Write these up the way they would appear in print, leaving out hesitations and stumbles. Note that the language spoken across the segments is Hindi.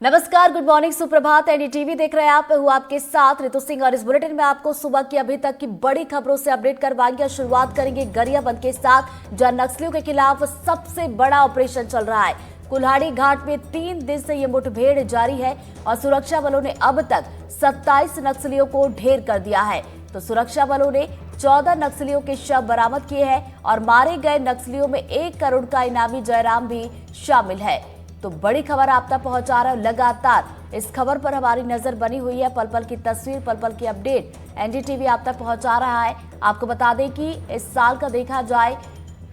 नमस्कार, गुड मॉर्निंग, सुप्रभात। एनडीटीवी देख रहे हैं आप। हूँ आपके साथ ऋतु सिंह और इस बुलेटिन में आपको सुबह की अभी तक की बड़ी खबरों से अपडेट करवाएंगे। शुरुआत करेंगे गरियाबंद के साथ, जहां नक्सलियों के खिलाफ सबसे बड़ा ऑपरेशन चल रहा है। कुल्हाड़ी घाट में 3 दिन से ये मुठभेड़ जारी है और सुरक्षा बलों ने अब तक 27 नक्सलियों को ढेर कर दिया है। तो सुरक्षा बलों ने 14 नक्सलियों के शव बरामद किए हैं और मारे गए नक्सलियों में 1 करोड़ का इनामी जयराम भी शामिल है। तो बड़ी खबर आप तक पहुंचा रहा है। लगातार इस खबर पर हमारी नजर बनी हुई है। पल पल की तस्वीर, पल पल की अपडेट एनडीटीवी आप तक पहुंचा रहा है। आपको बता दें कि इस साल का देखा जाए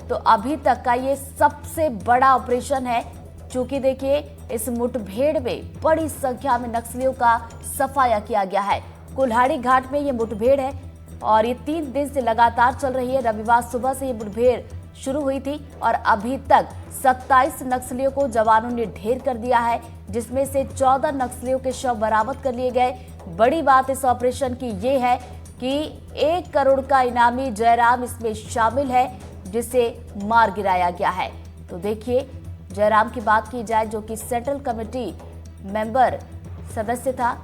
तो अभी तक का ये सबसे बड़ा ऑपरेशन है। चूंकि देखिए, इस मुठभेड़ में बड़ी संख्या में नक्सलियों का सफाया किया गया है। कुल्हाड़ी घाट में ये मुठभेड़ है और ये 3 दिन से लगातार चल रही है। रविवार सुबह से ये मुठभेड़ शुरू हुई थी और अभी तक 27 नक्सलियों को जवानों ने ढेर कर दिया है, जिसमें से 14 नक्सलियों के शव बरामद कर लिए गए। बड़ी बात इस ऑपरेशन की ये है कि 1 करोड़ का इनामी जयराम इसमें शामिल है, जिसे मार गिराया गया है। तो देखिए, जयराम की बात की जाए, जो कि सेंट्रल कमेटी मेंबर सदस्य था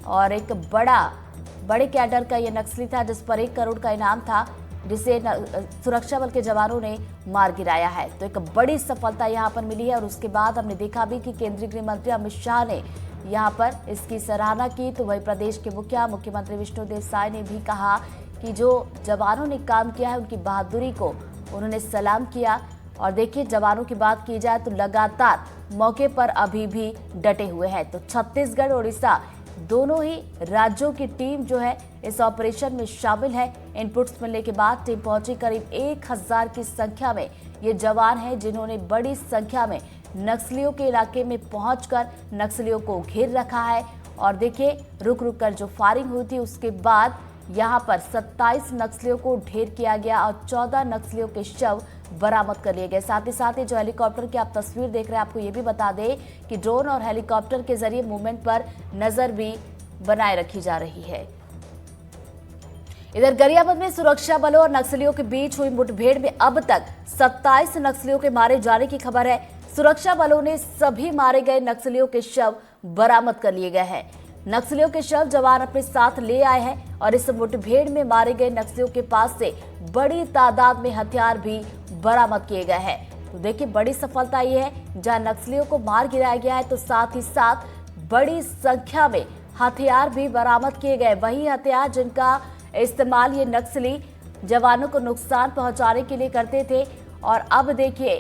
और एक बड़े कैडर का ये नक्सली था, जिस पर 1 करोड़ का इनाम था, जिसे सुरक्षा बल के जवानों ने मार गिराया है। तो एक बड़ी सफलता यहां पर मिली है। और उसके बाद हमने देखा भी कि केंद्रीय गृह मंत्री अमित शाह ने यहां पर इसकी सराहना की। तो वही प्रदेश के मुख्यमंत्री विष्णुदेव साय ने भी कहा कि जो जवानों ने काम किया है, उनकी बहादुरी को उन्होंने सलाम किया। और देखिए, जवानों की बात की जाए तो लगातार मौके पर अभी भी डटे हुए हैं। तो छत्तीसगढ़, उड़ीसा दोनों ही राज्यों की टीम जो है इस ऑपरेशन में शामिल है। इनपुट्स मिलने के बाद टीम पहुंची। करीब 1000 की संख्या में ये जवान हैं, जिन्होंने बड़ी संख्या में नक्सलियों के इलाके में पहुंचकर नक्सलियों को घेर रखा है। और देखिए, रुक रुक कर जो फायरिंग हुई थी, उसके बाद यहां पर 27 नक्सलियों को ढेर किया गया और 14 नक्सलियों के शव बरामद कर लिए गए। साथ ही जो हेलीकॉप्टर की आप तस्वीर देख रहे हैं, आपको ये भी बता दें कि ड्रोन और हेलीकॉप्टर के जरिए मूवमेंट पर नजर भी बनाए रखी जा रही है। इधर गरियाबंद में सुरक्षा बलों और नक्सलियों के बीच हुई मुठभेड़ में अब तक 27 नक्सलियों के मारे जाने की खबर है। सुरक्षा बलों ने सभी मारे गए नक्सलियों के शव बरामद कर लिए गए हैं। नक्सलियों के शव जवान अपने साथ ले आए हैं और इस मुठभेड़ में मारे गए नक्सलियों के पास से बड़ी तादाद में हथियार भी बरामद किए गए हैं। तो देखिए, बड़ी सफलता ये है, जहां नक्सलियों को मार गिराया गया है तो साथ ही साथ बड़ी संख्या में हथियार भी बरामद किए गए। वही हथियार जिनका इस्तेमाल ये नक्सली जवानों को नुकसान पहुंचाने के लिए करते थे। और अब देखिए,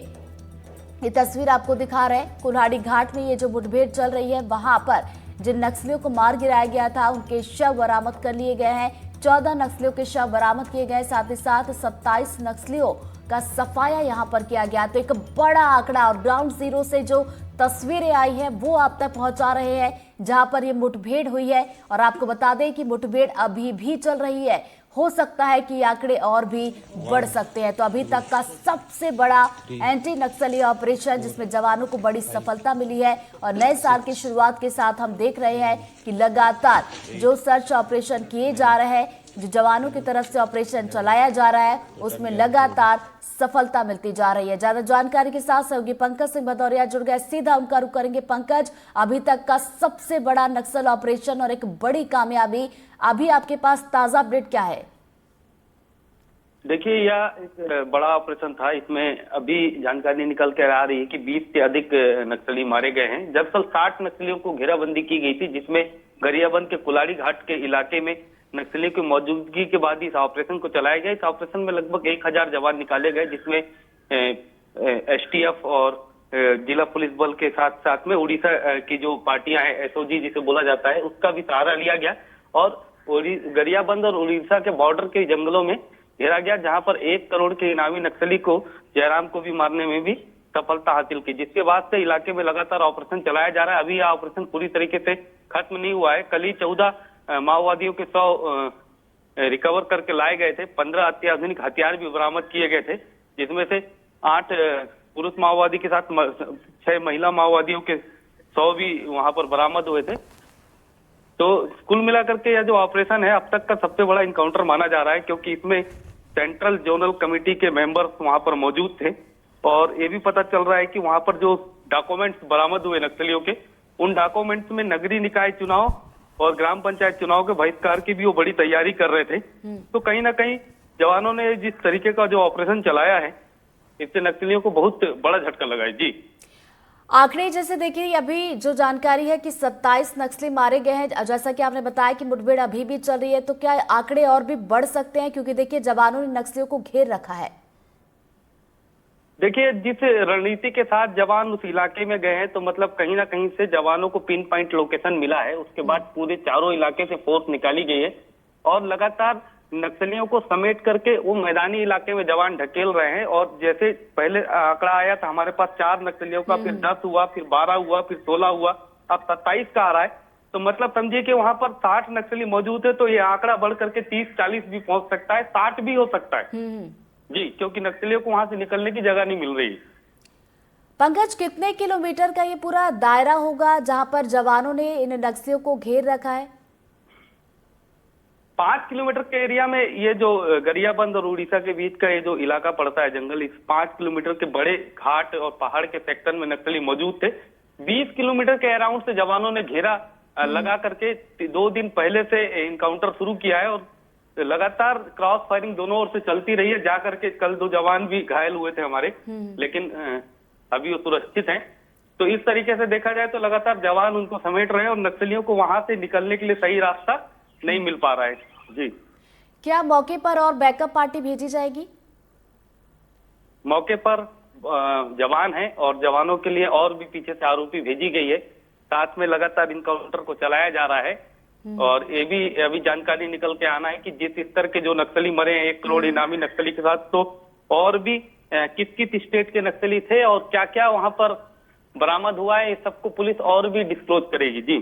ये तस्वीर आपको दिखा रहे हैं, कुल्हाड़ी घाट में ये जो मुठभेड़ चल रही है, वहां पर जिन नक्सलियों को मार गिराया गया था, उनके शव बरामद कर लिए गए हैं। 14 नक्सलियों के शव बरामद किए गए। साथ ही साथ 27 नक्सलियों का सफाया यहां पर किया गया। तो एक बड़ा आंकड़ा और ग्राउंड जीरो से जो तस्वीरें आई हैं, वो आप तक पहुंचा रहे हैं, जहां पर ये मुठभेड़ हुई है। और आपको बता दें कि मुठभेड़ अभी भी चल रही है। हो सकता है कि आंकड़े और भी बढ़ सकते हैं। तो अभी तक का सबसे बड़ा एंटी नक्सली ऑपरेशन, जिसमें जवानों को बड़ी सफलता मिली है। और नए साल की शुरुआत के साथ हम देख रहे हैं कि लगातार जो सर्च ऑपरेशन किए जा रहे हैं, जो जवानों की तरफ से ऑपरेशन चलाया जा रहा है, उसमें लगातार सफलता मिलती जा रही है। ज्यादा जानकारी के साथ सहयोगी पंकज सिंह भदौरिया जुड़ गए, सीधा उनका रुख करेंगे। पंकज, अभी तक का सबसे बड़ा नक्सल ऑपरेशन और एक बड़ी कामयाबी, अभी आपके पास ताजा अपडेट क्या है? देखिए, यह एक बड़ा ऑपरेशन था। इसमें अभी जानकारी निकल कर आ रही है कि 20 से अधिक नक्सली मारे गए हैं। दरअसल 60 नक्सलियों को घेराबंदी की गई थी, जिसमें गरियाबंद के कुल्हाड़ी घाट के इलाके में नक्सलियों की मौजूदगी के बाद इस ऑपरेशन को चलाया गया। इस ऑपरेशन में लगभग 1000 जवान निकाले गए, जिसमें एसटीएफ और जिला पुलिस बल के साथ साथ में उड़ीसा की जो पार्टियां हैं, एसओजी जिसे बोला जाता है, उसका भी सहारा लिया गया। और गरियाबंद और उड़ीसा के बॉर्डर के जंगलों में घेरा गया, जहां पर 1 करोड़ के इनामी नक्सली को, जयराम को भी मारने में भी सफलता हासिल की। जिसके बाद से इलाके में लगातार ऑपरेशन चलाया जा रहा है। अभी यह ऑपरेशन पूरी तरीके से खत्म नहीं हुआ है। कल ही 14 माओवादियों के 100 रिकवर करके लाए गए थे। 15 अत्याधुनिक हथियार भी बरामद किए गए थे, जिसमें से 8 पुरुष माओवादी के साथ 6 महिला माओवादियों के 100 भी वहां पर बरामद हुए थे। तो कुल मिलाकर के यह जो ऑपरेशन है, अब तक का सबसे बड़ा इनकाउंटर माना जा रहा है, क्योंकि इसमें सेंट्रल जोनल कमेटी के मेंबर्स वहां पर मौजूद थे। और ये भी पता चल रहा है कि वहां पर जो डॉक्यूमेंट्स बरामद हुए नक्सलियों के, उन डॉक्यूमेंट्स में नगरीय निकाय चुनाव और ग्राम पंचायत चुनाव के बहिष्कार की भी वो बड़ी तैयारी कर रहे थे। तो कहीं ना कहीं जवानों ने जिस तरीके का जो ऑपरेशन चलाया है, इससे नक्सलियों को बहुत बड़ा झटका लगा है। जी, आंकड़े जैसे देखिए, अभी जो जानकारी है कि 27 नक्सली मारे गए हैं, जैसा कि आपने बताया कि मुठभेड़ अभी भी चल रही है, तो क्या आंकड़े और भी बढ़ सकते हैं? क्योंकि देखिए जवानों ने नक्सलियों को घेर रखा है। देखिए जिस रणनीति के साथ जवान उस इलाके में गए हैं, तो मतलब कहीं ना कहीं से जवानों को पिन पॉइंट लोकेशन मिला है। उसके बाद पूरे चारों इलाके से फोर्स निकाली गई है और लगातार नक्सलियों को समेट करके वो मैदानी इलाके में जवान ढकेल रहे हैं। और जैसे पहले आंकड़ा आया था हमारे पास 4 नक्सलियों का, फिर 10 हुआ, फिर 12 हुआ, फिर 16 हुआ, अब 27 का आ रहा है। तो मतलब समझिए कि वहां पर 60 नक्सली मौजूद है, तो ये आंकड़ा बढ़ करके 30-40 भी पहुंच सकता है, 60 भी हो सकता है। जी, क्योंकि नक्सलियों को वहां से निकलने की जगह नहीं मिल रही। पंकज, कितने किलोमीटर का ये पूरा दायरा होगा जहां पर जवानों ने इन नक्सलियों को घेर रखा है? 5 किलोमीटर के एरिया में ये जो गरियाबंद और उड़ीसा के बीच का ये जो इलाका पड़ता है जंगल, इस 5 किलोमीटर के बड़े घाट और पहाड़ के सेक्टर में नक्सली मौजूद थे। 20 किलोमीटर के अराउंड से जवानों ने घेरा लगा करके 2 दिन पहले से इनकाउंटर शुरू किया है और लगातार क्रॉस फायरिंग दोनों ओर से चलती रही है। जाकर के कल 2 जवान भी घायल हुए थे हमारे, लेकिन अभी वो सुरक्षित हैं। तो इस तरीके से देखा जाए तो लगातार जवान उनको समेट रहे हैं और नक्सलियों को वहां से निकलने के लिए सही रास्ता नहीं मिल पा रहा है। जी, क्या मौके पर और बैकअप पार्टी भेजी जाएगी? मौके पर जवान हैं और जवानों के लिए और भी पीछे से आरोपी भेजी गई है। साथ में लगातार इनकाउंटर को चलाया जा रहा है। और ये भी अभी जानकारी निकल के आना है कि जिस स्तर के जो नक्सली मरे हैं 1 करोड़ इनामी नक्सली के साथ, तो और भी किस किस स्टेट के नक्सली थे और क्या क्या वहां पर बरामद हुआ है, ये सबको पुलिस और भी डिस्क्लोज करेगी। जी,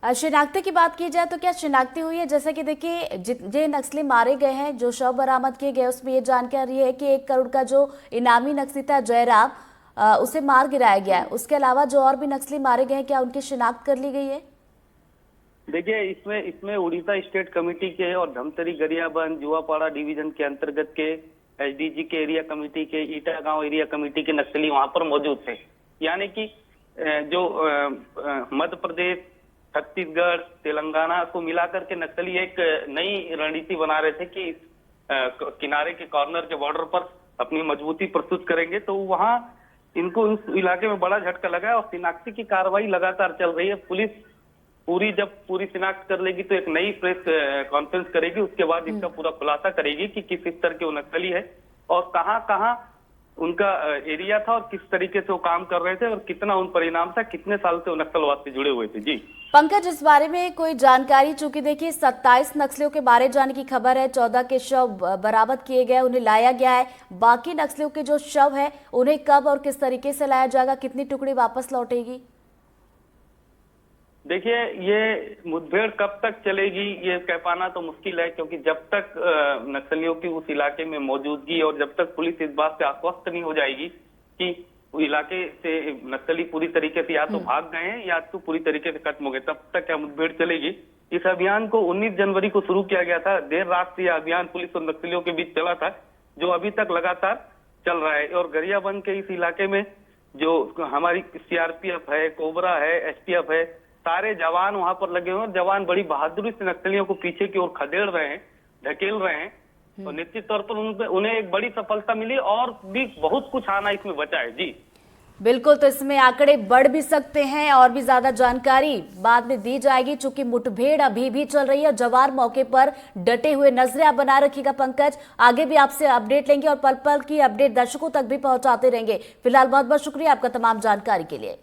शिनाख्ती की बात की जाए तो क्या शिनाख्ती हुई है? जैसे कि देखिए जितने नक्सली मारे गए हैं, जो शव बरामद किए गए, उसमें ये जानकारी है कि 1 करोड़ का जो इनामी नक्सली था जयराम, उसे मार गिराया गया है। उसके अलावा जो और भी नक्सली मारे गए हैं, क्या उनकी शिनाख्त कर ली गई है? देखिए इसमें उड़ीसा स्टेट कमेटी के और धमतरी गरियाबंद जुआपाड़ा डिवीजन के अंतर्गत के एसडीजी के एरिया कमेटी के, ईटा गांव एरिया कमेटी के नक्सली वहां पर मौजूद थे। यानी कि जो मध्य प्रदेश, छत्तीसगढ़, तेलंगाना को मिलाकर के नक्सली एक नई रणनीति बना रहे थे कि किनारे के कॉर्नर के बॉर्डर पर अपनी मजबूती प्रस्तुत करेंगे। तो वहां इनको उस इलाके में बड़ा झटका लगा है और शिनाख्ती की कार्रवाई लगातार चल रही है। पुलिस जब पूरी शिनाख्त कर लेगी तो एक नई प्रेस कॉन्फ्रेंस करेगी। उसके बाद इसका पूरा खुलासा करेगी कि किस स्तर के वो नक्सली है और कहां कहां उनका एरिया था और किस तरीके से वो काम कर रहे थे और कितना उन परिणाम था, कितने साल से वो नक्सलवाद से जुड़े हुए थे। जी पंकज, इस बारे में कोई जानकारी, चूंकि देखिए 27 नक्सलियों के बारे जाने की खबर है, 14 के शव बरामद किए गए, उन्हें लाया गया है। बाकी नक्सलियों के जो शव है उन्हें कब और किस तरीके से लाया जाएगा, कितनी टुकड़ी वापस लौटेगी? देखिए ये मुठभेड़ कब तक चलेगी ये कह पाना तो मुश्किल है, क्योंकि जब तक नक्सलियों की उस इलाके में मौजूदगी और जब तक पुलिस इस बात से आश्वस्त नहीं हो जाएगी कि वो इलाके से नक्सली पूरी तरीके से या तो भाग गए हैं या तो पूरी तरीके से खत्म हो गए, तब तक क्या मुठभेड़ चलेगी। इस अभियान को 19 जनवरी को शुरू किया गया था। देर रात से यह अभियान पुलिस और नक्सलियों के बीच चला था, जो अभी तक लगातार चल रहा है। और गरियाबंद के इस इलाके में जो हमारी सीआरपीएफ है, कोबरा है, एसटीएफ है, सारे जवान वहां पर लगे हुए हैं। जवान बड़ी बहादुरी से नक्सलियों को पीछे की ओर खदेड़ रहे हैं, ढकेल रहे हैं और निश्चित तौर पर उन्हें एक बड़ी सफलता मिली और भी बहुत कुछ आना इसमें बचा है। जी बिल्कुल, तो इसमें आंकड़े बढ़ भी सकते हैं और भी ज्यादा जानकारी बाद में दी जाएगी, चूंकि मुठभेड़ अभी भी चल रही है। जवान मौके पर डटे हुए नजरें आप बना रखिएगा पंकज, आगे भी आपसे अपडेट लेंगे और पल पल की अपडेट दर्शकों तक भी पहुंचाते रहेंगे। फिलहाल बहुत बहुत शुक्रिया आपका तमाम जानकारी के लिए।